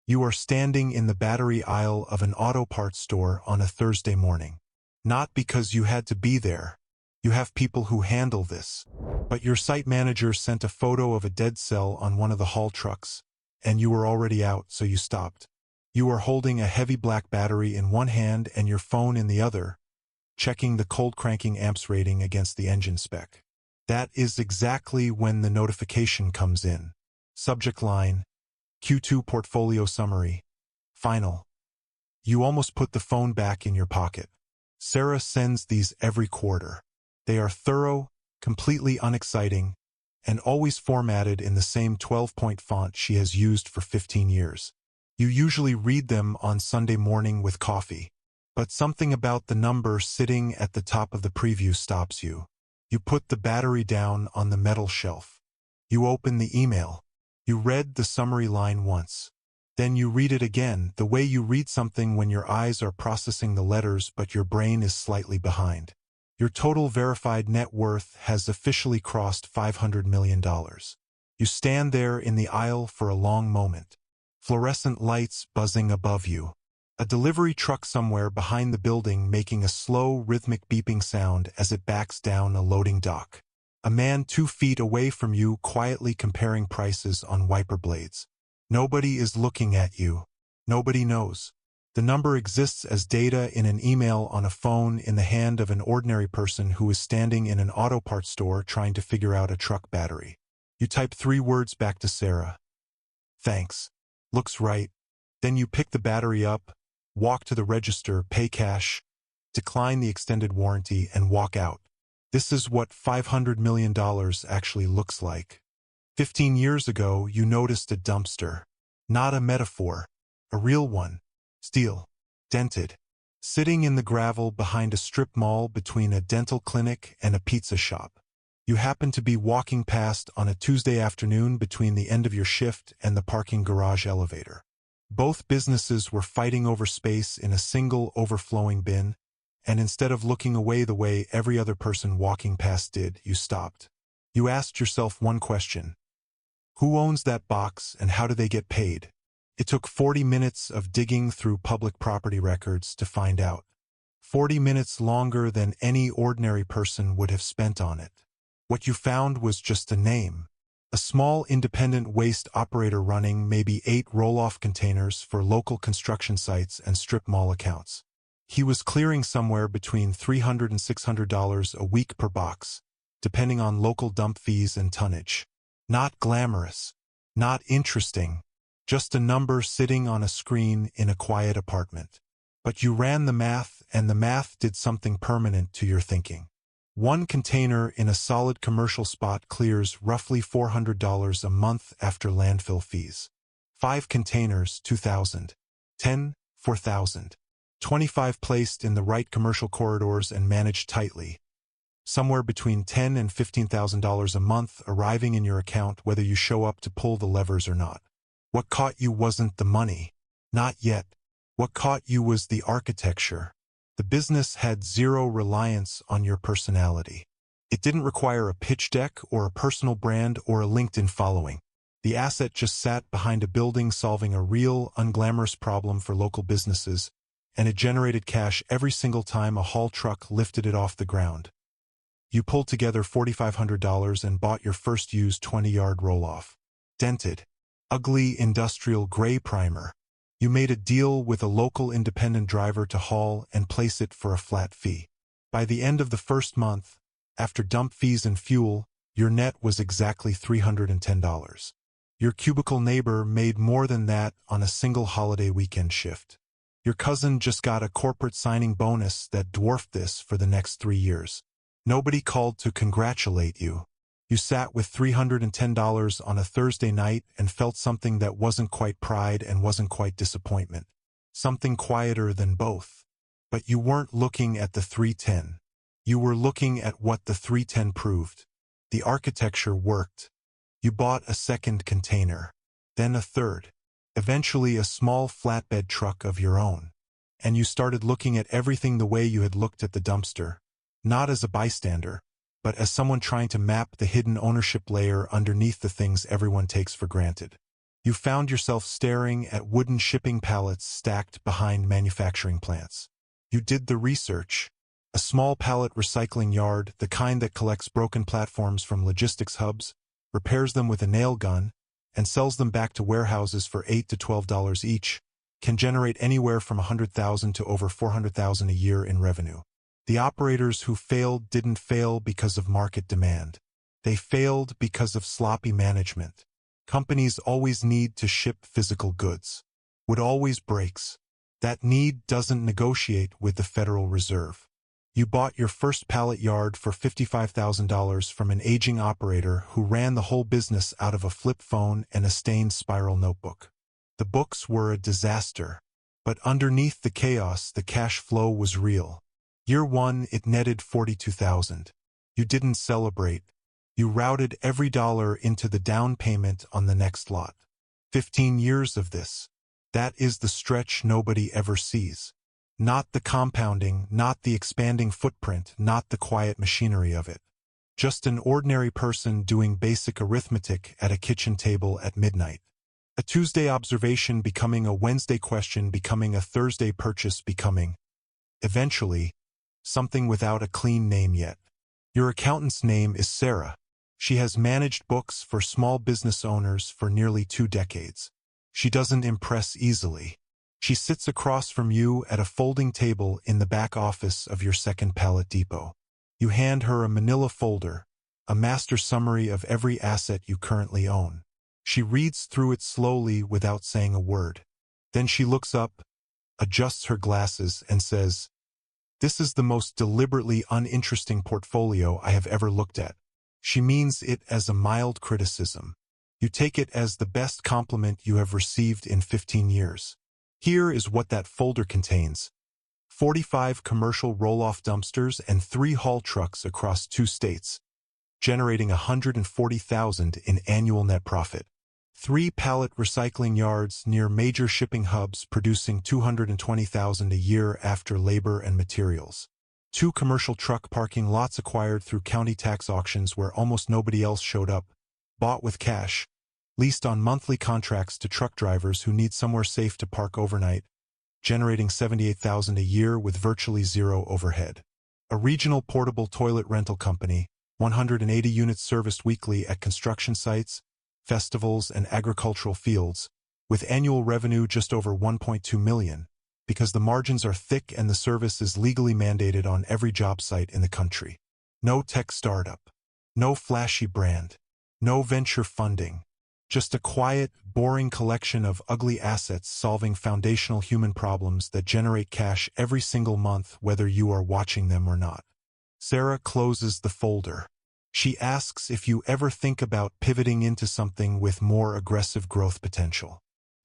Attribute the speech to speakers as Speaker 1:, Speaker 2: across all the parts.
Speaker 1: You are standing in the battery aisle of an auto parts store on a Thursday morning. Not because you had to be there. You have people who handle this. But your site manager sent a photo of a dead cell on one of the haul trucks, and you were already out, so you stopped. You are holding a heavy black battery in one hand and your phone in the other, checking the cold cranking amps rating against the engine spec. That is exactly when the notification comes in. Subject line, Q2 portfolio summary, final. You almost put the phone back in your pocket. Sarah sends these every quarter. They are thorough, completely unexciting, and always formatted in the same 12-point font she has used for 15 years. You usually read them on Sunday morning with coffee. But something about the number sitting at the top of the preview stops you. You put the battery down on the metal shelf. You open the email. You read the summary line once. Then you read it again, the way you read something when your eyes are processing the letters but your brain is slightly behind. Your total verified net worth has officially crossed $500 million. You stand there in the aisle for a long moment. Fluorescent lights buzzing above you. A delivery truck somewhere behind the building making a slow, rhythmic beeping sound as it backs down a loading dock. A man 2 feet away from you quietly comparing prices on wiper blades. Nobody is looking at you. Nobody knows. The number exists as data in an email on a phone in the hand of an ordinary person who is standing in an auto parts store trying to figure out a truck battery. You type 3 words back to Sarah. Thanks. Looks right. Then you pick the battery up, walk to the register, pay cash, decline the extended warranty, and walk out. This is what $500 million actually looks like. 15 years ago, you noticed a dumpster. Not a metaphor. A real one. Steel. Dented. Sitting in the gravel behind a strip mall between a dental clinic and a pizza shop. You happen to be walking past on a Tuesday afternoon between the end of your shift and the parking garage elevator. Both businesses were fighting over space in a single overflowing bin, and instead of looking away the way every other person walking past did, you stopped. You asked yourself one question. Who owns that box and how do they get paid? It took 40 minutes of digging through public property records to find out. 40 minutes longer than any ordinary person would have spent on it. What you found was just a name. A small independent waste operator running maybe 8 roll-off containers for local construction sites and strip mall accounts. He was clearing somewhere between $300 and $600 a week per box, depending on local dump fees and tonnage. Not glamorous. Not interesting. Just a number sitting on a screen in a quiet apartment. But you ran the math, and the math did something permanent to your thinking. 1 container in a solid commercial spot clears roughly $400 a month after landfill fees. 5 containers, $2,000. 10, $4,000. 25 placed in the right commercial corridors and managed tightly. Somewhere between $10,000 and $15,000 a month arriving in your account whether you show up to pull the levers or not. What caught you wasn't the money. Not yet. What caught you was the architecture. The business had zero reliance on your personality. It didn't require a pitch deck or a personal brand or a LinkedIn following. The asset just sat behind a building solving a real, unglamorous problem for local businesses, and it generated cash every single time a haul truck lifted it off the ground. You pulled together $4,500 and bought your first used 20-yard roll-off. Dented. Ugly industrial gray primer. You made a deal with a local independent driver to haul and place it for a flat fee. By the end of the first month, after dump fees and fuel, your net was exactly $310. Your cubicle neighbor made more than that on a single holiday weekend shift. Your cousin just got a corporate signing bonus that dwarfed this for the next 3 years. Nobody called to congratulate you. You sat with $310 on a Thursday night and felt something that wasn't quite pride and wasn't quite disappointment. Something quieter than both. But you weren't looking at the 310. You were looking at what the 310 proved. The architecture worked. You bought a second container. Then a third. Eventually a small flatbed truck of your own. And you started looking at everything the way you had looked at the dumpster. Not as a bystander, but as someone trying to map the hidden ownership layer underneath the things everyone takes for granted. You found yourself staring at wooden shipping pallets stacked behind manufacturing plants. You did the research. A small pallet recycling yard, the kind that collects broken platforms from logistics hubs, repairs them with a nail gun, and sells them back to warehouses for $8 to $12 each, can generate anywhere from $100,000 to over $400,000 a year in revenue. The operators who failed didn't fail because of market demand. They failed because of sloppy management. Companies always need to ship physical goods. Wood always breaks. That need doesn't negotiate with the Federal Reserve. You bought your first pallet yard for $55,000 from an aging operator who ran the whole business out of a flip phone and a stained spiral notebook. The books were a disaster. But underneath the chaos, the cash flow was real. Year 1, it netted $42,000. You didn't celebrate. You routed every dollar into the down payment on the next lot. 15 years of this. That is the stretch nobody ever sees. Not the compounding, not the expanding footprint, not the quiet machinery of it. Just an ordinary person doing basic arithmetic at a kitchen table at midnight. A Tuesday observation becoming a Wednesday question, becoming a Thursday purchase, becoming, eventually, something without a clean name yet. Your accountant's name is Sarah. She has managed books for small business owners for nearly 2 decades. She doesn't impress easily. She sits across from you at a folding table in the back office of your second pallet depot. You hand her a manila folder, a master summary of every asset you currently own. She reads through it slowly without saying a word. Then she looks up, adjusts her glasses, and says, "This is the most deliberately uninteresting portfolio I have ever looked at." She means it as a mild criticism. You take it as the best compliment you have received in 15 years. Here is what that folder contains. 45 commercial roll-off dumpsters and 3 haul trucks across 2 states, generating $140,000 in annual net profit. 3 pallet recycling yards near major shipping hubs producing $220,000 a year after labor and materials. 2 commercial truck parking lots acquired through county tax auctions where almost nobody else showed up, bought with cash, leased on monthly contracts to truck drivers who need somewhere safe to park overnight, generating $78,000 a year with virtually zero overhead. A regional portable toilet rental company, 180 units serviced weekly at construction sites, festivals, and agricultural fields, with annual revenue just over $1.2 million, because the margins are thick and the service is legally mandated on every job site in the country. No tech startup. No flashy brand. No venture funding. Just a quiet, boring collection of ugly assets solving foundational human problems that generate cash every single month whether you are watching them or not. Sarah closes the folder. She asks if you ever think about pivoting into something with more aggressive growth potential.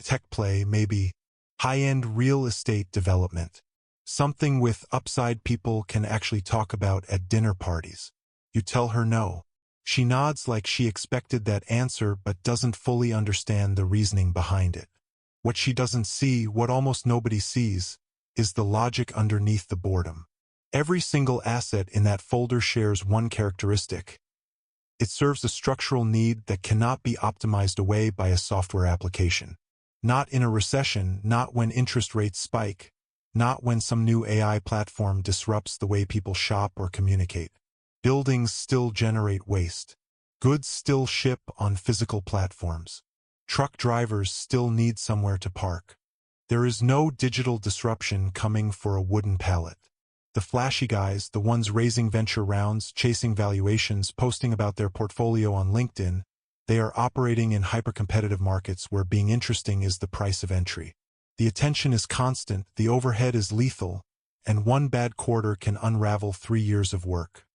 Speaker 1: Tech play, maybe. High-end real estate development. Something with upside people can actually talk about at dinner parties. You tell her no. She nods like she expected that answer but doesn't fully understand the reasoning behind it. What she doesn't see, what almost nobody sees, is the logic underneath the boredom. Every single asset in that folder shares one characteristic. It serves a structural need that cannot be optimized away by a software application. Not in a recession, not when interest rates spike, not when some new AI platform disrupts the way people shop or communicate. Buildings still generate waste. Goods still ship on physical platforms. Truck drivers still need somewhere to park. There is no digital disruption coming for a wooden pallet. The flashy guys, the ones raising venture rounds, chasing valuations, posting about their portfolio on LinkedIn, they are operating in hyper-competitive markets where being interesting is the price of entry. The attention is constant, the overhead is lethal, and one bad quarter can unravel 3 years of work.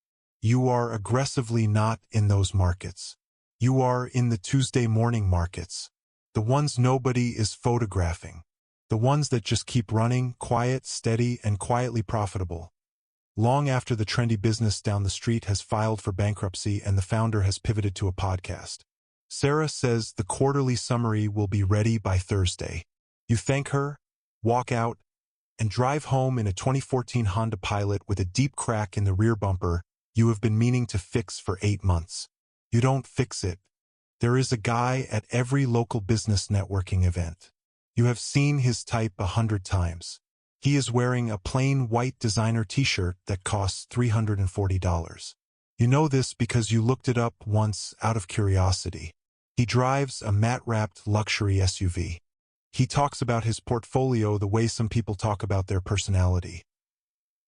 Speaker 1: You are aggressively not in those markets. You are in the Tuesday morning markets. The ones nobody is photographing. The ones that just keep running, quiet, steady, and quietly profitable. Long after the trendy business down the street has filed for bankruptcy and the founder has pivoted to a podcast. Sarah says the quarterly summary will be ready by Thursday. You thank her, walk out, and drive home in a 2014 Honda Pilot with a deep crack in the rear bumper you have been meaning to fix for 8 months. You don't fix it. There is a guy at every local business networking event. You have seen his type 100 times. He is wearing a plain white designer t-shirt that costs $340. You know this because you looked it up once out of curiosity. He drives a matte-wrapped luxury SUV. He talks about his portfolio the way some people talk about their personality.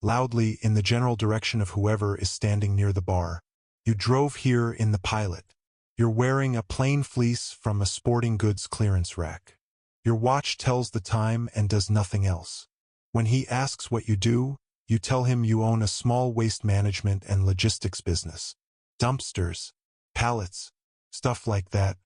Speaker 1: Loudly in the general direction of whoever is standing near the bar. You drove here in the Pilot. You're wearing a plain fleece from a sporting goods clearance rack. Your watch tells the time and does nothing else. When he asks what you do, you tell him you own a small waste management and logistics business. Dumpsters, pallets, stuff like that.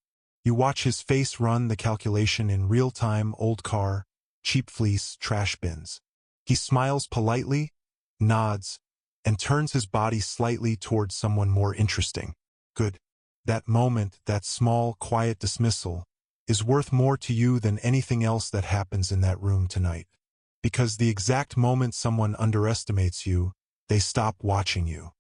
Speaker 1: You watch his face run the calculation in real time: old car, cheap fleece, trash bins. He smiles politely, nods, and turns his body slightly towards someone more interesting. Good. That moment, that small, quiet dismissal, is worth more to you than anything else that happens in that room tonight. Because the exact moment someone underestimates you, they stop watching you.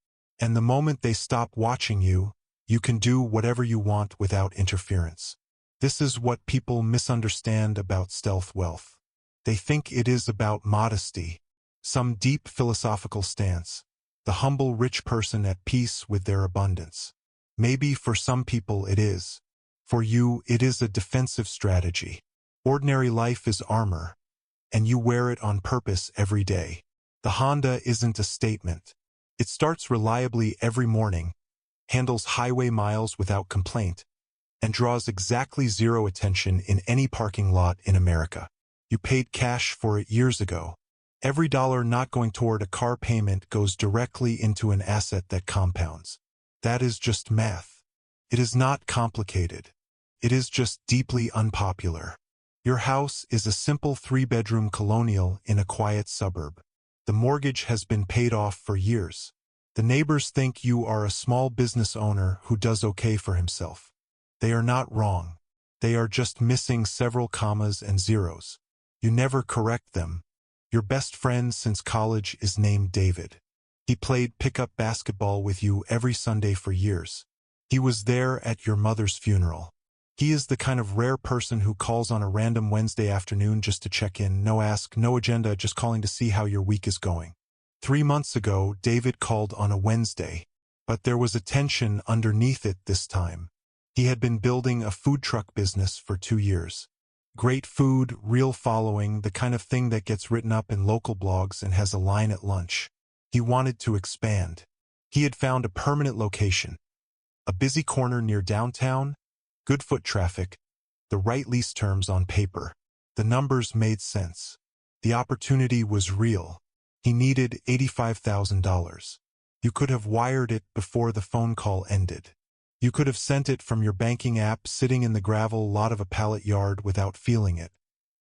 Speaker 1: And the moment they stop watching you, you can do whatever you want without interference. This is what people misunderstand about stealth wealth. They think it is about modesty, some deep philosophical stance, the humble rich person at peace with their abundance. Maybe for some people it is. For you, it is a defensive strategy. Ordinary life is armor, and you wear it on purpose every day. The Honda isn't a statement. It starts reliably every morning, handles highway miles without complaint, and draws exactly zero attention in any parking lot in America. You paid cash for it years ago. Every dollar not going toward a car payment goes directly into an asset that compounds. That is just math. It is not complicated. It is just deeply unpopular. Your house is a simple 3-bedroom colonial in a quiet suburb. The mortgage has been paid off for years. The neighbors think you are a small business owner who does okay for himself. They are not wrong. They are just missing several commas and zeros. You never correct them. Your best friend since college is named David. He played pickup basketball with you every Sunday for years. He was there at your mother's funeral. He is the kind of rare person who calls on a random Wednesday afternoon just to check in, no ask, no agenda, just calling to see how your week is going. 3 months ago, David called on a Wednesday, but there was a tension underneath it this time. He had been building a food truck business for 2 years. Great food, real following, the kind of thing that gets written up in local blogs and has a line at lunch. He wanted to expand. He had found a permanent location, a busy corner near downtown, good foot traffic, the right lease terms on paper. The numbers made sense. The opportunity was real. He needed $85,000. You could have wired it before the phone call ended. You could have sent it from your banking app sitting in the gravel lot of a pallet yard without feeling it,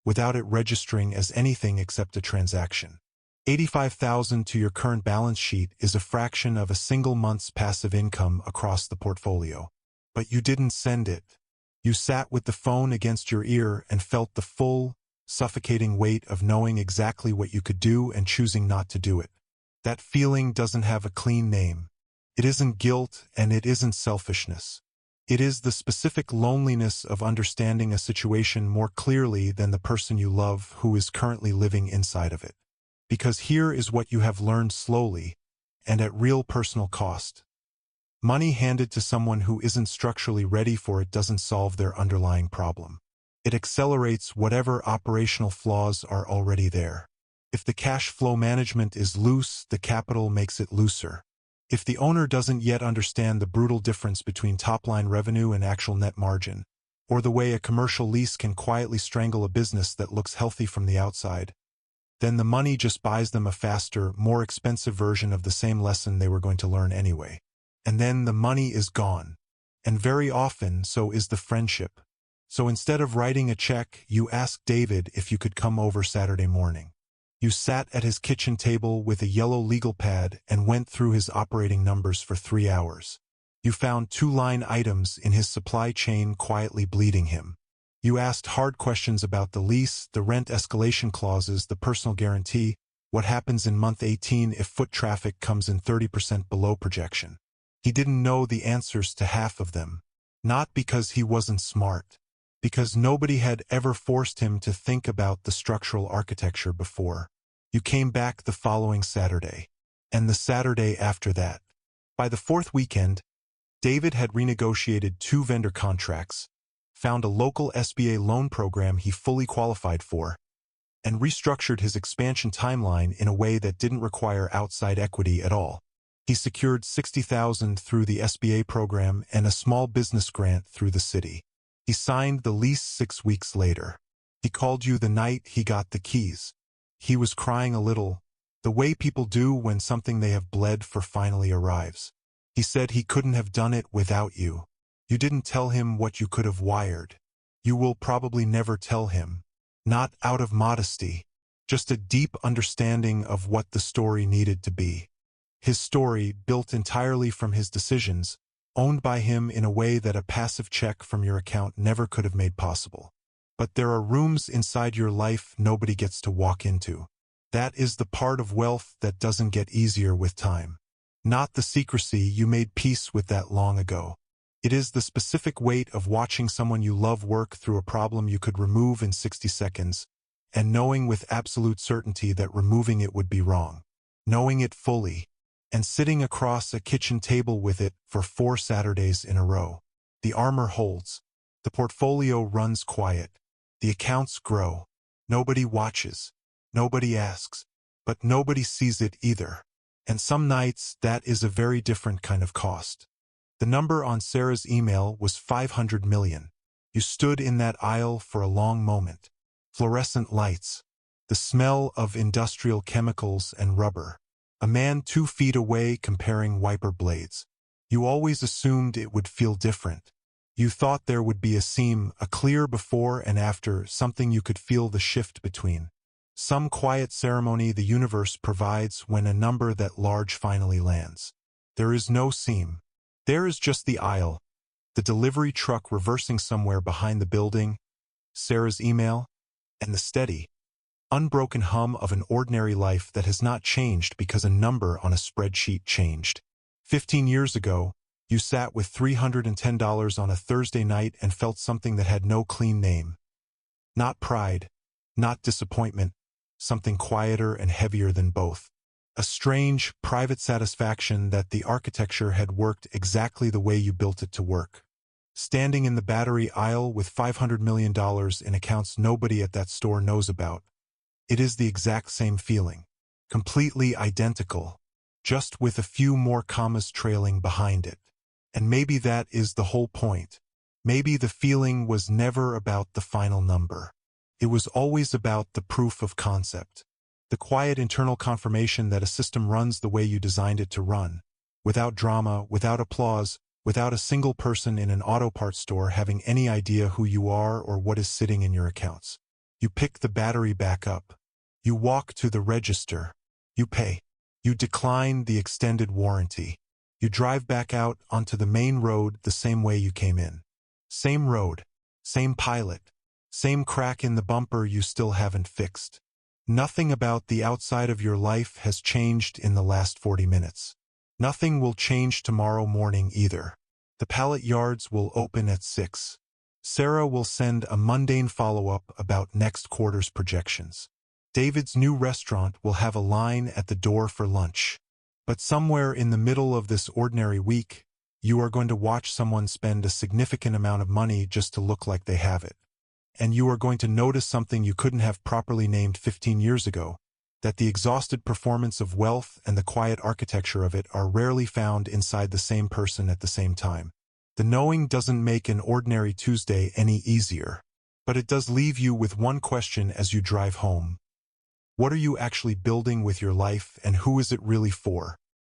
Speaker 1: without it registering as anything except a transaction. $85,000 to your current balance sheet is a fraction of a single month's passive income across the portfolio. But you didn't send it. You sat with the phone against your ear and felt the full, suffocating weight of knowing exactly what you could do and choosing not to do it. That feeling doesn't have a clean name. It isn't guilt and it isn't selfishness. It is the specific loneliness of understanding a situation more clearly than the person you love who is currently living inside of it. Because here is what you have learned slowly, and at real personal cost. Money handed to someone who isn't structurally ready for it doesn't solve their underlying problem. It accelerates whatever operational flaws are already there. If the cash flow management is loose, the capital makes it looser. If the owner doesn't yet understand the brutal difference between top-line revenue and actual net margin, or the way a commercial lease can quietly strangle a business that looks healthy from the outside, then the money just buys them a faster, more expensive version of the same lesson they were going to learn anyway. And then the money is gone. And very often, so is the friendship. So instead of writing a check, you asked David if you could come over Saturday morning. You sat at his kitchen table with a yellow legal pad and went through his operating numbers for 3 hours. You found 2 line items in his supply chain quietly bleeding him. You asked hard questions about the lease, the rent escalation clauses, the personal guarantee, what happens in month 18 if foot traffic comes in 30% below projection. He didn't know the answers to half of them. Not because he wasn't smart, because nobody had ever forced him to think about the structural architecture before. You came back the following Saturday, and the Saturday after that. By the fourth weekend, David had renegotiated 2 vendor contracts, found a local SBA loan program he fully qualified for, and restructured his expansion timeline in a way that didn't require outside equity at all. He secured $60,000 through the SBA program and a small business grant through the city. He signed the lease 6 weeks later. He called you the night he got the keys. He was crying a little, the way people do when something they have bled for finally arrives. He said he couldn't have done it without you. You didn't tell him what you could have wired. You will probably never tell him. Not out of modesty, just a deep understanding of what the story needed to be. His story, built entirely from his decisions, owned by him in a way that a passive check from your account never could have made possible. But there are rooms inside your life nobody gets to walk into. That is the part of wealth that doesn't get easier with time. Not the secrecy, you made peace with that long ago. It is the specific weight of watching someone you love work through a problem you could remove in 60 seconds, and knowing with absolute certainty that removing it would be wrong. Knowing it fully, and sitting across a kitchen table with it for 4 Saturdays in a row. The armor holds. The portfolio runs quiet. The accounts grow. Nobody watches. Nobody asks. But nobody sees it either. And some nights, that is a very different kind of cost. The number on Sarah's email was 500 million. You stood in that aisle for a long moment. Fluorescent lights. The smell of industrial chemicals and rubber. A man 2 feet away comparing wiper blades. You always assumed it would feel different. You thought there would be a seam, a clear before and after, something you could feel the shift between. Some quiet ceremony the universe provides when a number that large finally lands. There is no seam. There is just the aisle, the delivery truck reversing somewhere behind the building, Sarah's email, and the steady, unbroken hum of an ordinary life that has not changed because a number on a spreadsheet changed. 15 years ago, you sat with $310 on a Thursday night and felt something that had no clean name. Not pride, not disappointment, something quieter and heavier than both. A strange, private satisfaction that the architecture had worked exactly the way you built it to work. Standing in the battery aisle with $500 million in accounts nobody at that store knows about. It is the exact same feeling. Completely identical, just with a few more commas trailing behind it. And maybe that is the whole point. Maybe the feeling was never about the final number. It was always about the proof of concept. The quiet internal confirmation that a system runs the way you designed it to run. Without drama, without applause, without a single person in an auto parts store having any idea who you are or what is sitting in your accounts. You pick the battery back up. You walk to the register. You pay. You decline the extended warranty. You drive back out onto the main road the same way you came in. Same road. Same pilot. Same crack in the bumper you still haven't fixed. Nothing about the outside of your life has changed in the last 40 minutes. Nothing will change tomorrow morning either. The pallet yards will open at 6. Sarah will send a mundane follow-up about next quarter's projections. David's new restaurant will have a line at the door for lunch. But somewhere in the middle of this ordinary week, you are going to watch someone spend a significant amount of money just to look like they have it. And you are going to notice something you couldn't have properly named 15 years ago, that the exhausted performance of wealth and the quiet architecture of it are rarely found inside the same person at the same time. The knowing doesn't make an ordinary Tuesday any easier, but it does leave you with one question as you drive home. What are you actually building with your life, and who is it really for?